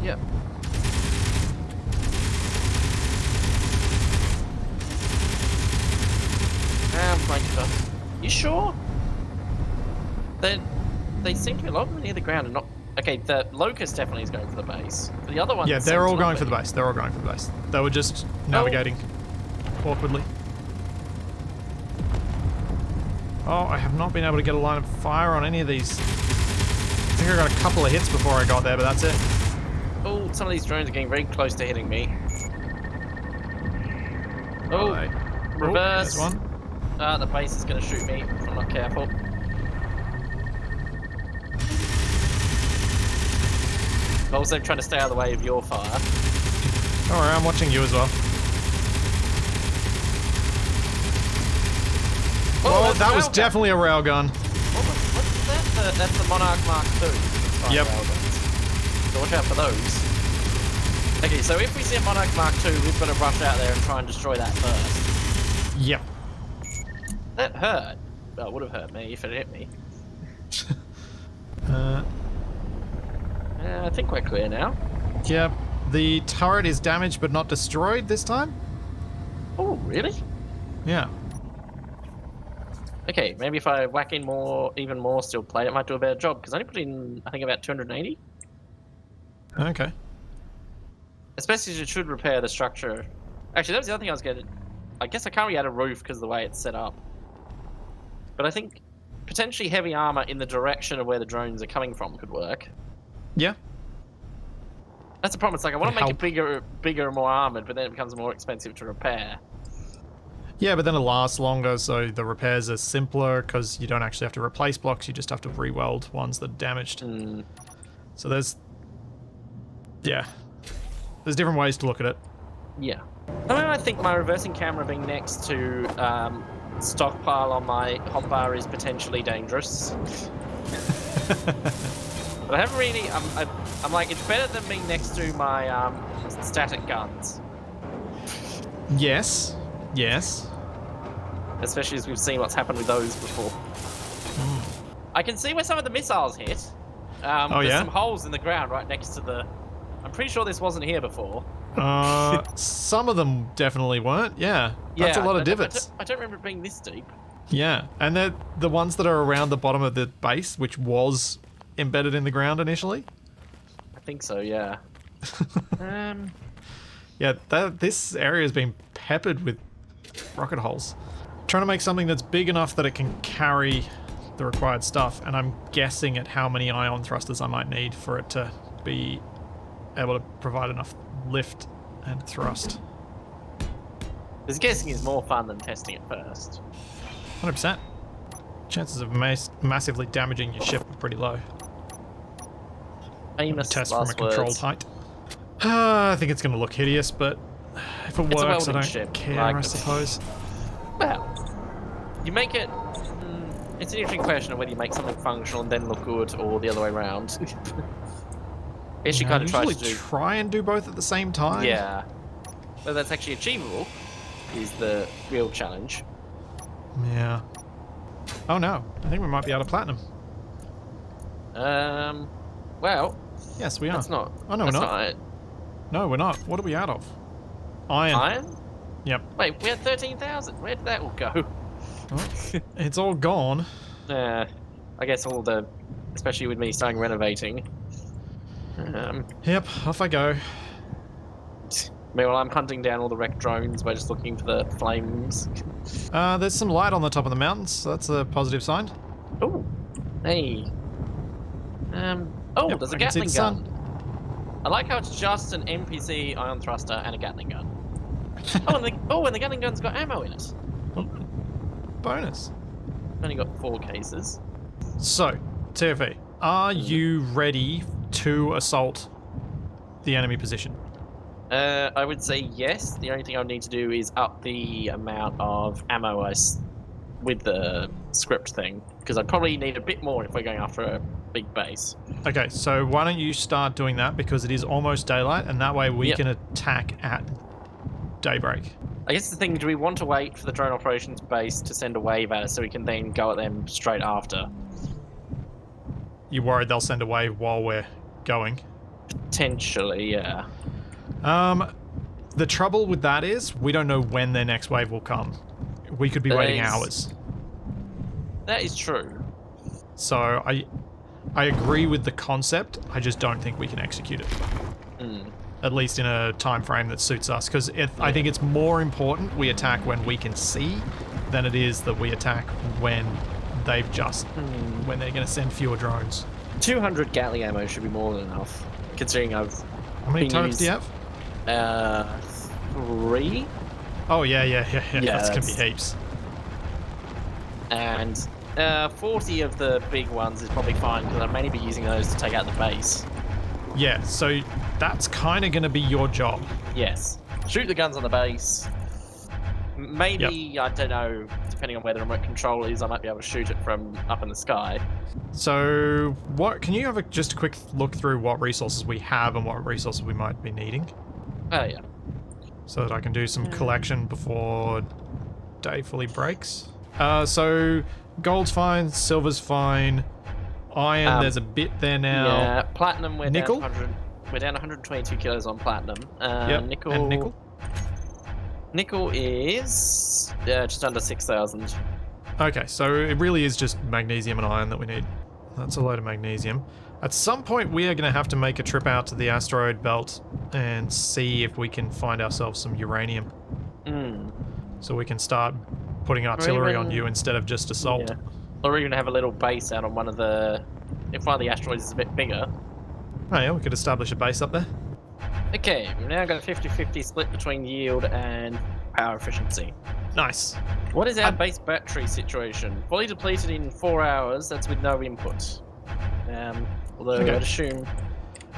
S2: Yep. Flank stuff. You sure? They seem to be a lot near the ground and not... Okay, the Locust definitely is going for the base. The other one...
S1: Yeah, they're all going for the base. They're all going for the base. They were just navigating awkwardly. Oh, I have not been able to get a line of fire on any of these. I think I got a couple of hits before I got there, but that's it.
S2: Oh, some of these drones are getting very close to hitting me. Oh,
S1: Right.
S2: reverse.
S1: There's one.
S2: The base is going to shoot me if I'm not careful. Also trying to stay out of the way of your fire.
S1: Don't worry, I'm watching you as well. Oh, that was definitely a railgun.
S2: What's that? That's the Monarch Mark II.
S1: Yep.
S2: So watch out for those. Okay, so if we see a Monarch Mark II, we've got to rush out there and try and destroy that first.
S1: Yep.
S2: That hurt. Well, it would have hurt me if it hit me. I think we're clear now.
S1: Yep. The turret is damaged but not destroyed this time?
S2: Oh, really?
S1: Yeah.
S2: Okay, maybe if I whack in even more steel plate, it might do a better job, because I only put in, I think, about 280.
S1: Okay.
S2: Especially as it should repair the structure. Actually, that was the other thing I was getting. I guess I can't really add a roof because of the way it's set up. But I think potentially heavy armor in the direction of where the drones are coming from could work.
S1: Yeah.
S2: That's the problem. It's like I want to make
S1: Help.
S2: it bigger and more armored, but then it becomes more expensive to repair.
S1: Yeah, but then it lasts longer, so the repairs are simpler because you don't actually have to replace blocks, you just have to re-weld ones that are damaged.
S2: Mm.
S1: So there's... Yeah. There's different ways to look at it.
S2: Yeah. I mean, I think my reversing camera being next to stockpile on my hotbar is potentially dangerous. But I haven't really... I'm like, it's better than being next to my static guns.
S1: Yes. Yes.
S2: Especially as we've seen what's happened with those before. I can see where some of the missiles hit. There's
S1: yeah?
S2: some holes in the ground right next to the... I'm pretty sure this wasn't here before.
S1: Some of them definitely weren't, yeah. That's a lot of divots.
S2: I don't remember it being this deep.
S1: Yeah, and they're the ones that are around the bottom of the base, which was embedded in the ground initially.
S2: I think so, yeah.
S1: Yeah, this area has been peppered with rocket holes. Trying to make something that's big enough that it can carry the required stuff, and I'm guessing at how many ion thrusters I might need for it to be able to provide enough lift and thrust.
S2: Because guessing is more fun than testing it first.
S1: 100%. Chances of massively damaging your ship are pretty low.
S2: Famous
S1: Test
S2: last
S1: from a controlled
S2: words.
S1: height. I think it's going to look hideous, but if it
S2: It's a
S1: works, I
S2: welding
S1: don't
S2: ship,
S1: care,
S2: like-
S1: I suppose.
S2: Well, you make it... it's an interesting question of whether you make something functional and then look good, or the other way around. Guess you
S1: Yeah,
S2: kind
S1: I
S2: of try to
S1: usually
S2: do...
S1: try and do both at the same time.
S2: Yeah. Whether that's actually achievable is the real challenge.
S1: Yeah. Oh no, I think we might be out of platinum.
S2: Well,
S1: Yes, we are.
S2: that's not...
S1: Oh, no, we're
S2: that's
S1: not.
S2: it.
S1: No, we're not. What are we out of? Iron.
S2: Iron?
S1: Yep.
S2: Wait, we had 13,000. Where did that all go?
S1: Oh, it's all gone.
S2: I guess all the... Especially with me starting renovating.
S1: Yep, off I go.
S2: Meanwhile, I'm hunting down all the wrecked drones by just looking for the flames.
S1: There's some light on the top of the mountains, so that's a positive sign.
S2: Oh, hey.
S1: Yep,
S2: there's a
S1: I can see
S2: Gatling
S1: the sun.
S2: gun. I like how it's just an NPC ion thruster and a Gatling gun. And the Gatling gun's got ammo in it.
S1: Bonus.
S2: Only got 4 cases.
S1: So, TFE, are you ready to assault the enemy position?
S2: I would say yes. The only thing I need to do is up the amount of ammo with the script thing, because I'd probably need a bit more if we're going after a big base.
S1: Okay, so why don't you start doing that, because it is almost daylight, and that way we
S2: Yep.
S1: can attack at daybreak.
S2: I guess the thing, do we want to wait for the drone operations base to send a wave at us so we can then go at them straight after?
S1: You worried they'll send a wave while we're going?
S2: Potentially, yeah.
S1: The trouble with that is we don't know when their next wave will come. We could be waiting
S2: There's-
S1: hours.
S2: That is true.
S1: So I agree with the concept. I just don't think we can execute it. At least in a time frame that suits us, because I think it's more important we attack when we can see than it is that we attack when they've just when they're going to send fewer drones.
S2: 200 Gatling ammo should be more than enough, considering I've
S1: How many
S2: been
S1: turrets do you have?
S2: 3,
S1: Oh yeah, that's gonna be
S2: that's-
S1: heaps.
S2: and 40 of the big ones is probably fine because I'll mainly be using those to take out the base.
S1: Yeah, so that's kind of going to be your job.
S2: Yes, shoot the guns on the base. Maybe I don't know, depending on where the remote control is, I might be able to shoot it from up in the sky.
S1: So, what can you have just a quick look through what resources we have and what resources we might be needing,
S2: Oh yeah.
S1: so that I can do some collection before day fully breaks? So gold's fine, silver's fine, iron there's a bit there now.
S2: Yeah, platinum we're
S1: Nickel?
S2: down 100. We're down 122 kilos on platinum.
S1: Yep,
S2: Nickel.
S1: and nickel.
S2: Nickel is just under 6,000.
S1: Okay, so it really is just magnesium and iron that we need. That's a load of magnesium. At some point, we are going to have to make a trip out to the asteroid belt and see if we can find ourselves some uranium. So we can start putting artillery on
S2: even-
S1: you instead of just assault.
S2: Yeah. Or even have a little base out on one of the... If one of the asteroids is a bit bigger.
S1: Oh yeah, we could establish a base up there.
S2: Okay, we've now got a 50-50 split between yield and power efficiency.
S1: Nice.
S2: What is our base battery situation? Fully depleted in 4 hours, that's with no input. Although
S1: Okay.
S2: I'd assume...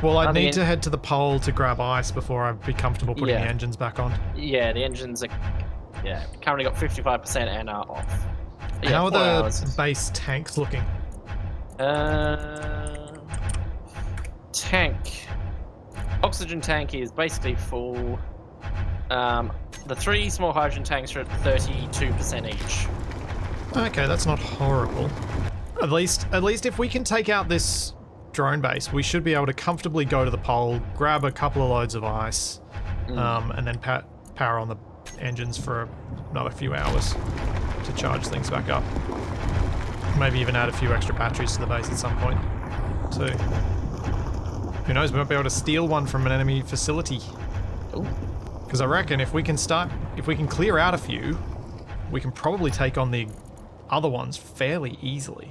S1: Well, I'd
S2: Nothing
S1: need
S2: in-
S1: to head to the pole to grab ice before I'd be comfortable putting
S2: Yeah.
S1: the engines back on.
S2: Yeah, the engines are... Yeah, currently got 55% and are off. Yeah,
S1: How are
S2: 4
S1: the
S2: hours.
S1: base tanks looking?
S2: Tank. Oxygen tank is basically full. The 3 small hydrogen tanks are at 32% each.
S1: Okay, that's not horrible. At least if we can take out this drone base, we should be able to comfortably go to the pole, grab a couple of loads of ice, and then power on the engines for another few hours. to charge things back up. Maybe even add a few extra batteries to the base at some point, too. Who knows, we might be able to steal one from an enemy facility. Because I reckon if we can clear out a few, we can probably take on the other ones fairly easily.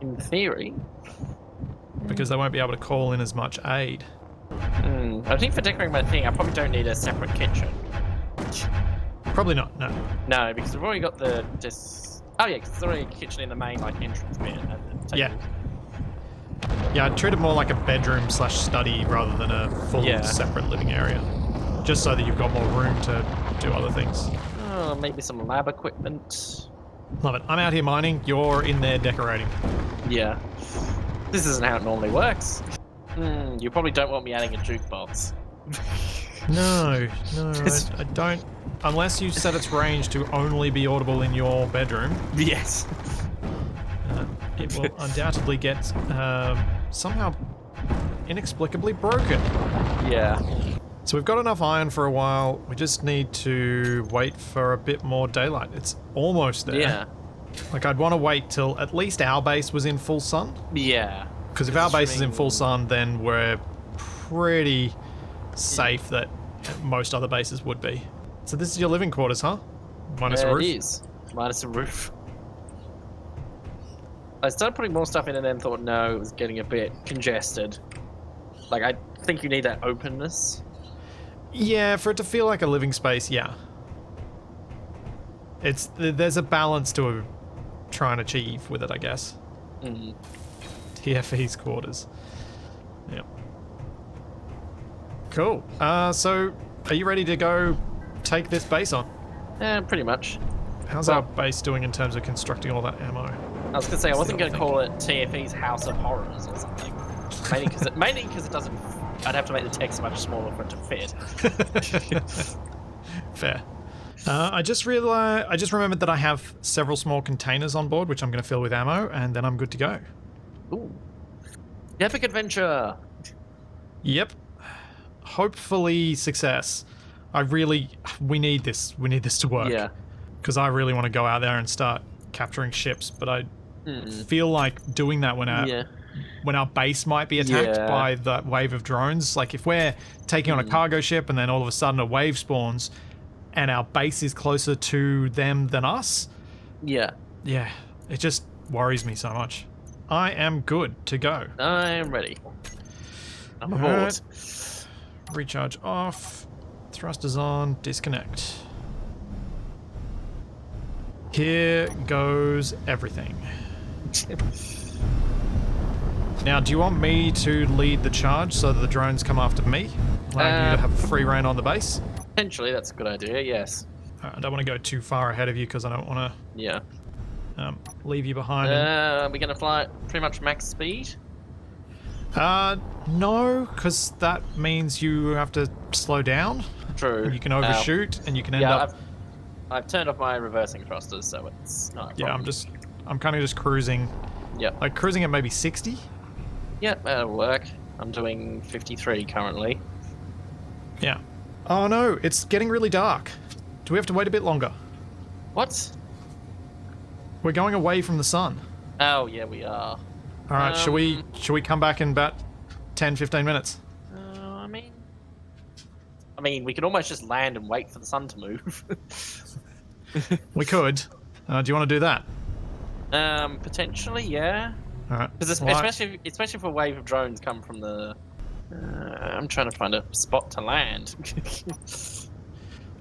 S2: In theory.
S1: Because they won't be able to call in as much aid.
S2: I think for decorating my thing, I probably don't need a separate kitchen.
S1: Probably not, no.
S2: No, because we've already got the... Oh yeah, because there's already a kitchen in the main entrance bit at the table.
S1: Yeah, I'd treat it more like a bedroom / study rather than a full separate living area. Just so that you've got more room to do other things.
S2: Oh, maybe some lab equipment.
S1: Love it. I'm out here mining, you're in there decorating.
S2: Yeah. This isn't how it normally works. You probably don't want me adding a jukebox.
S1: No, I don't. Unless you set its range to only be audible in your bedroom.
S2: Yes.
S1: It will undoubtedly get somehow inexplicably broken.
S2: Yeah.
S1: So we've got enough iron for a while. We just need to wait for a bit more daylight. It's almost there.
S2: Yeah.
S1: Like, I'd want to wait till at least our base was in full sun.
S2: Yeah.
S1: Because if our base is in full sun, then we're pretty safe that most other bases would be. So this is your living quarters, huh? Minus a roof?
S2: It is. Minus a roof. I started putting more stuff in and then thought, no, it was getting a bit congested. Like, I think you need that openness.
S1: Yeah, for it to feel like a living space, yeah. There's a balance to try and achieve with it, I guess. TFE's quarters. Yep. Cool. So, are you ready to go take this base on?
S2: Pretty much.
S1: How's our base doing in terms of constructing all that ammo?
S2: I was going to say, I wasn't going to call it TFE's House of Horrors or something. Mainly because it doesn't... I'd have to make the text much smaller for it to fit.
S1: Fair. I just remembered that I have several small containers on board, which I'm going to fill with ammo, and then I'm good to go.
S2: Ooh. The epic adventure!
S1: Yep. Hopefully success. We need this. We need this to work.
S2: Yeah.
S1: Because I really want to go out there and start capturing ships, but I feel like doing that when our base might be attacked by that wave of drones. Like, if we're taking on a cargo ship and then all of a sudden a wave spawns and our base is closer to them than us. Yeah, it just worries me so much. I am good to go.
S2: I am ready. I'm aboard.
S1: Recharge off. Thrusters on. Disconnect. Here goes everything. Now, do you want me to lead the charge so that the drones come after me? Allowing you to have free reign on the base?
S2: Potentially, that's a good idea, yes.
S1: I don't want to go too far ahead of you because I don't want
S2: to
S1: leave you behind.
S2: Are we going to fly at pretty much max speed?
S1: No, because that means you have to slow down.
S2: True.
S1: You can overshoot and you can end up...
S2: I've turned off my reversing thrusters, so it's not a problem.
S1: I'm kind of just cruising.
S2: Yep.
S1: Like cruising at maybe 60?
S2: Yep, that'll work. I'm doing 53 currently.
S1: Yeah. Oh no, it's getting really dark. Do we have to wait a bit longer?
S2: What?
S1: We're going away from the sun.
S2: Oh, yeah, we are.
S1: Alright, shall we come back in about 10, 15 minutes?
S2: I mean, we could almost just land and wait for the sun to move.
S1: We could. Do you want to do that?
S2: Potentially, yeah.
S1: Alright.
S2: Because especially if a wave of drones come from the... I'm trying to find a spot to land.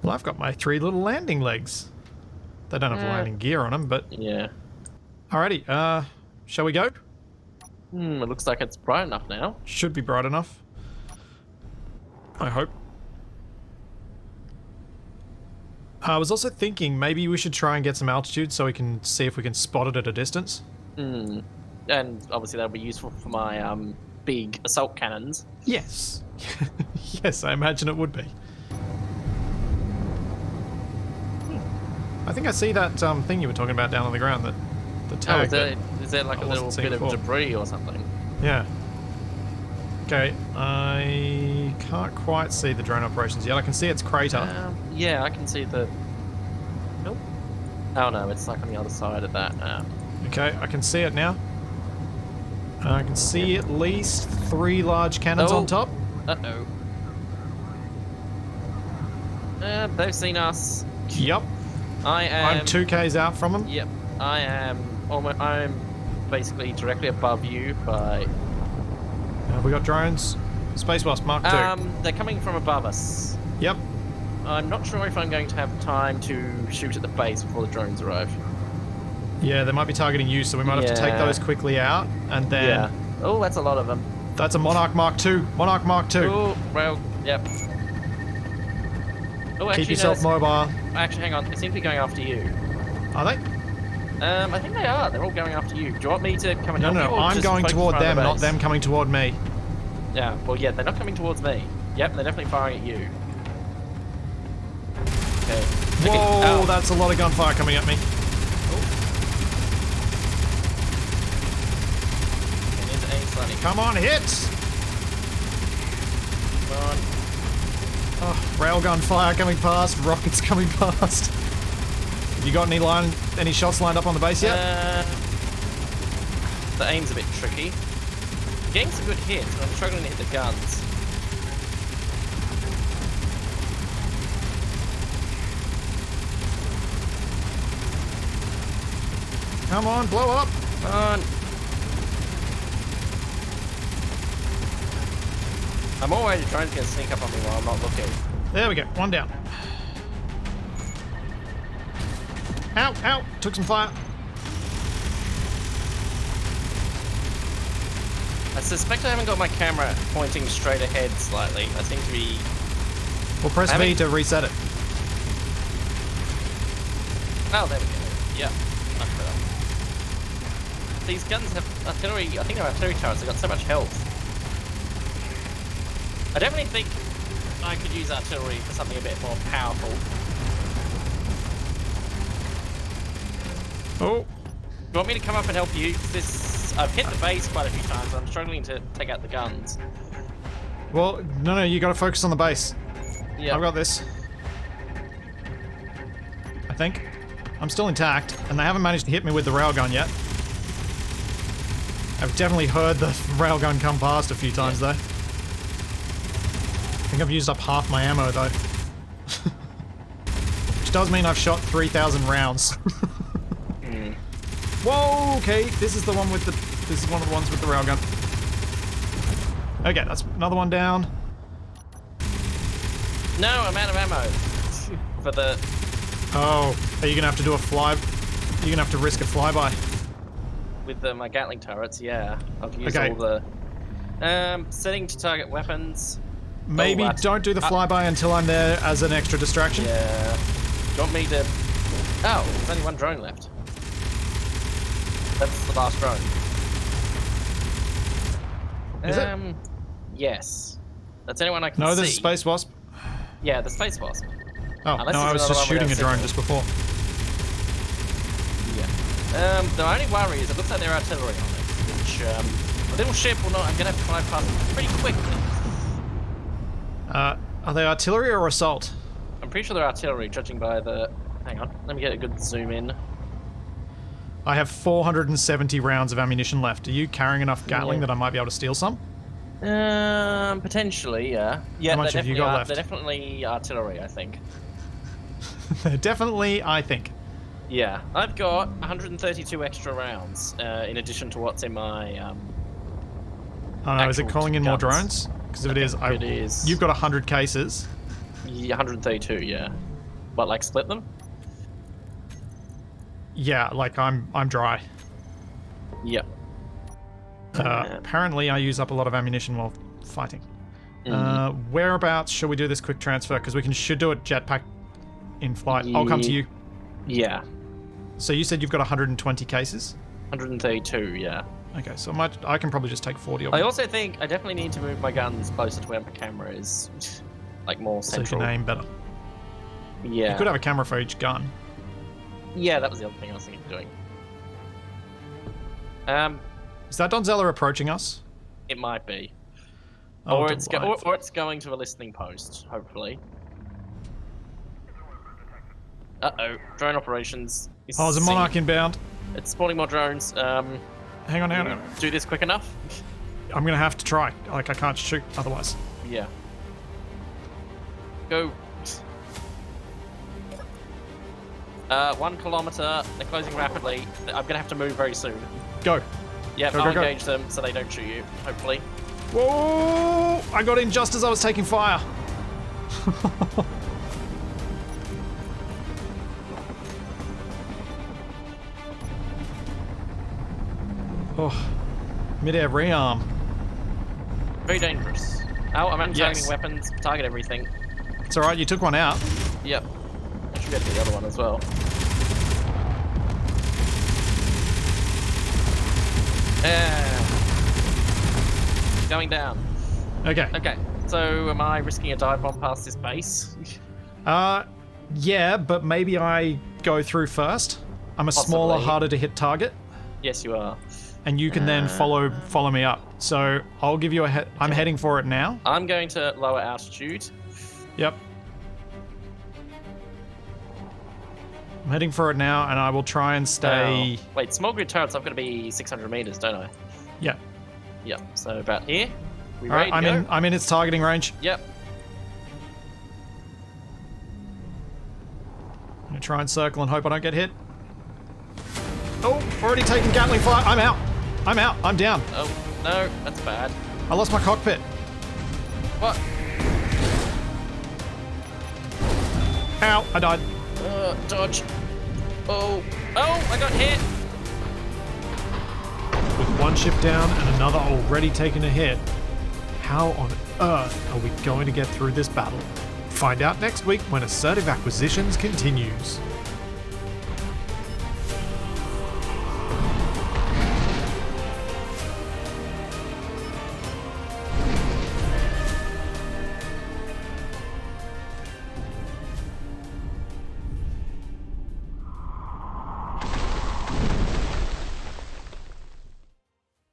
S1: Well, I've got my 3 little landing legs. They don't have landing gear on them, but...
S2: Yeah.
S1: Alrighty, shall we go?
S2: It looks like it's bright enough now.
S1: Should be bright enough. I hope. I was also thinking maybe we should try and get some altitude so we can see if we can spot it at a distance.
S2: And obviously that'll be useful for my big assault cannons.
S1: Yes. Yes, I imagine it would be. I think I see that thing you were talking about down on the ground, that the tag.
S2: Is there like a little bit of debris or something?
S1: Yeah. Okay, I can't quite see the drone operations yet. I can see its crater.
S2: Yeah, I can see the... Nope. Oh no, it's like on the other side of that.
S1: Okay, I can see it now. I can see at least 3 large cannons on top.
S2: Uh-oh. They've seen us.
S1: Yep. I'm 2Ks out from them.
S2: Yep. I am almost. I'm basically directly above you by.
S1: We got drones. Space Wasp Mark 2.
S2: They're coming from above us.
S1: Yep.
S2: I'm not sure if I'm going to have time to shoot at the base before the drones arrive.
S1: Yeah, they might be targeting you, so we might have to take those quickly out, and then...
S2: Yeah. Oh, that's a lot of them.
S1: That's a Monarch Mark 2. Monarch Mark 2.
S2: Oh, well, yep. Oh, actually,
S1: Keep yourself mobile.
S2: Actually, hang on. They seem to be going after you.
S1: Are they?
S2: I think they are. They're all going after you. Do you want me to come and help you?
S1: No, I'm going toward them, not them coming toward me.
S2: Yeah, well, yeah, they're not coming towards me. Yep, they're definitely firing at you. Okay.
S1: Whoa, that's a lot of gunfire coming at me. Come on, hit!
S2: Come on.
S1: Oh, railgun fire coming past, rockets coming past. You got any shots lined up on the base yet?
S2: The aim's a bit tricky. Getting some good hits, but I'm struggling to hit the guns.
S1: Come on, blow up!
S2: Come on. I'm already trying to sneak up on me while I'm not looking.
S1: There we go, one down. Ow, ow, took some fire.
S2: I suspect I haven't got my camera pointing straight ahead slightly. I seem to be...
S1: Well, press V to reset it.
S2: Oh, there we go. Yeah, much better. These guns have artillery... I think they're artillery turrets. They've got so much health. I definitely think I could use artillery for something a bit more powerful.
S1: Oh.
S2: You want me to come up and help you? I've hit the base quite a few times. I'm struggling to take out the guns.
S1: Well, no, you gotta focus on the base.
S2: Yeah.
S1: I've got this. I think. I'm still intact, and they haven't managed to hit me with the railgun yet. I've definitely heard the railgun come past a few times, though. I think I've used up half my ammo, though. Which does mean I've shot 3,000 rounds. Whoa, okay, this is one of the ones with the railgun. Okay, that's another one down.
S2: No, I'm out of ammo. For the...
S1: Oh, are you gonna have to do a fly? You're gonna have to risk a flyby.
S2: With my Gatling turrets, yeah. I've used all the... setting to target weapons.
S1: Maybe don't do the flyby until I'm there as an extra distraction.
S2: Yeah. Do you want me to... Oh, there's only one drone left. That's the last drone.
S1: Is it?
S2: Yes. That's anyone I can see.
S1: No, there's a Space Wasp.
S2: Yeah, the Space Wasp.
S1: Oh, no, I was just shooting a drone just before.
S2: Yeah. The only worry is it looks like there are artillery on it, which, a little ship will not... I'm gonna have to fly past it pretty quickly.
S1: Are they artillery or assault?
S2: I'm pretty sure they're artillery, judging by the... Hang on, let me get a good zoom in.
S1: I have 470 rounds of ammunition left. Are you carrying enough Gatling that I might be able to steal some?
S2: Potentially, yeah. Yeah,
S1: how much have you got left?
S2: They're definitely artillery, I think.
S1: They're definitely, I think.
S2: Yeah, I've got 132 extra rounds, in addition to what's in my,
S1: Oh no, is it calling in more drones? Because if it is, you've got 100 cases.
S2: Yeah, 132, yeah. But, like, split them?
S1: Yeah, like I'm dry.
S2: Yep.
S1: Apparently I use up a lot of ammunition while fighting. Whereabouts should we do this quick transfer? Because we should do it jetpack in flight. I'll come to you.
S2: Yeah.
S1: So you said you've got 120 cases?
S2: 132, yeah.
S1: Okay, so I can probably just take 40 of them.
S2: I also think I definitely need to move my guns closer to where my camera is. Like, more central.
S1: So you can aim better.
S2: Yeah.
S1: You could have a camera for each gun.
S2: Yeah, that was the other thing I was thinking of doing.
S1: Is that Donzella approaching us?
S2: It might be.
S1: Oh,
S2: or it's going to a listening post, hopefully. Uh-oh. Drone operations.
S1: Oh, there's a Monarch inbound.
S2: It's spawning more drones.
S1: Hang on.
S2: Do this quick enough?
S1: I'm gonna have to try. Like, I can't shoot otherwise.
S2: Yeah. Go. 1 kilometer. They're closing rapidly. I'm gonna have to move very soon.
S1: Go.
S2: Yeah,
S1: Go,
S2: I'll
S1: go, go.
S2: engage them so they don't shoot you, hopefully.
S1: Whoa! I got in just as I was taking fire. Oh, mid-air rearm.
S2: Very dangerous. Oh, I'm targeting
S1: Yes.
S2: weapons. Target everything.
S1: It's alright, you took one out.
S2: Yep. I should get the other one as well. Yeah. Going down.
S1: Okay.
S2: Okay. So am I risking a dive bomb past this base?
S1: Yeah, but maybe I go through first. I'm a smaller,
S2: Possibly.
S1: harder to hit target,
S2: Yes, you are.
S1: and you can then follow me up. So I'll give you a I'm heading for it now.
S2: I'm going to lower altitude.
S1: Yep. I'm heading for it now, and I will try and stay.
S2: Oh. Wait, small grid turrets, I've got to be 600 meters, don't I?
S1: Yeah.
S2: Yep. So about here. We
S1: All right,
S2: ready to go?
S1: I'm in its targeting range.
S2: Yep.
S1: I'm gonna try and circle and hope I don't get hit. Oh, already taken Gatling fire. I'm out. I'm down.
S2: Oh, no, that's bad.
S1: I lost my cockpit.
S2: What?
S1: Ow, I died.
S2: Dodge. Oh, I got hit.
S1: With one ship down and another already taking a hit, how on earth are we going to get through this battle? Find out next week when Assertive Acquisitions continues.